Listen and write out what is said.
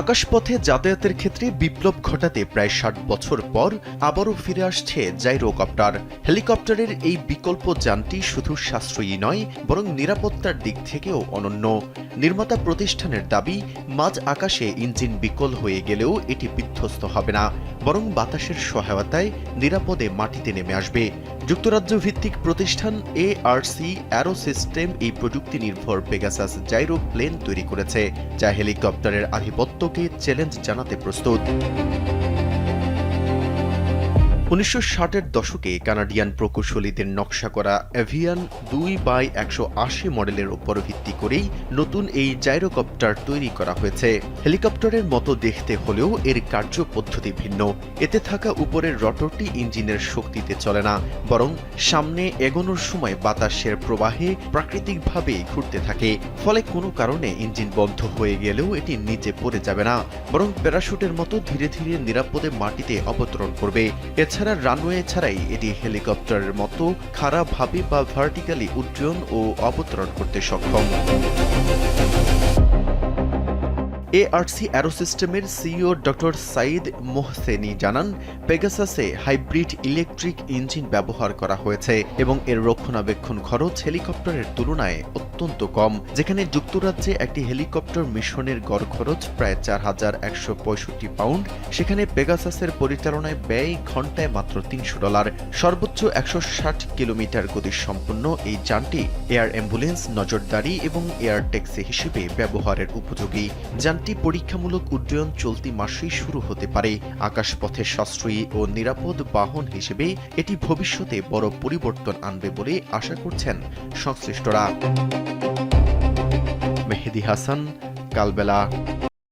আকাশপথে যাতায়াতের ক্ষেত্রে বিপ্লব ঘটাতে প্রায় ৬০ বছর পর আবারও ফিরে আসছে জাইরোকপ্টার। হেলিকপ্টারের এই বিকল্প যানটি শুধু সাশ্রয়ী নয়, বরং নিরাপত্তার দিক থেকেও অনন্য। নির্মাতা প্রতিষ্ঠানের দাবি, মাঝ আকাশে ইঞ্জিন বিকল হয়ে গেলেও এটি বিধ্বস্ত হবে না, বরং বাতাসের সহায়তায় নিরাপদে মাটিতে নেমে আসবে। যুক্তরাজ্য ভিত্তিক প্রতিষ্ঠান এআরসি অ্যারো সিস্টেম এই প্রযুক্তি নির্ভর পেগাসাস জাইরো প্লেন তৈরি করেছে, যা হেলিকপ্টারের আধিপত্যকে চ্যালেঞ্জ জানাতে প্রস্তুত। ১৯৬০-এর দশকে কানাডিয়ান প্রকৌশলীদের নকশা করা এভিয়ান 2x180 মডেলের উপর ভিত্তি করেই নতুন এই জাইরোকপ্টার তৈরি করা হয়েছে। হেলিকপ্টারের মতো দেখতে হলেও এর কার্যপদ্ধতি ভিন্ন। এতে থাকা উপরের রটরটি ইঞ্জিনের শক্তিতে চলে না, বরং সামনে এগোনোর সময় বাতাসের প্রবাহে প্রাকৃতিকভাবেই ঘুরতে থাকে। ফলে কোনো কারণে ইঞ্জিন বন্ধ হয়ে গেলেও এটি নিচে পড়ে যাবে না, বরং প্যারাশুটের মতো ধীরে ধীরে নিরাপদে মাটিতে অবতরণ করবে। এছাড়া রানওয়ে ছাড়াই এটি হেলিকপ্টারের মতো খাড়াভাবে বা ভার্টিক্যালি উড্ডয়ন ও অবতরণ করতে সক্ষম। এআরসি অ্যারো সিস্টেমের সিইও ডক্টর সাইদ মোহসেনি জানান, পেগাসাসে হাইব্রিড ইলেকট্রিক ইঞ্জিন ব্যবহার করা হয়েছে এবং এর রক্ষণাবেক্ষণ খরচ হেলিকপ্টারের তুলনায় অত্যন্ত কম। যেখানে যুক্তরাজ্যে একটি হেলিকপ্টার মিশনের গড় খরচ প্রায় ৪,১৬৫ পাউন্ড, সেখানে পেগাসাসের পরিচালনায় ব্যয় ঘন্টায় মাত্র $৩০০। সর্বোচ্চ ১৬০ কিলোমিটার গতিসম্পন্ন এই যানটি এয়ার অ্যাম্বুলেন্স, নজরদারি এবং এয়ার ট্যাক্সি হিসেবে ব্যবহারের উপযোগী। যানটি পরীক্ষামূলক উড্ডয়ন চলতি মাসেই শুরু হতে পারে। আকাশপথে সাশ্রয়ী ও নিরাপদ বাহন হিসেবে এটি ভবিষ্যতে বড় পরিবর্তন আনবে বলে আশা করছেন সংশ্লিষ্টরা। মেহেদী হাসান, কালবেলা।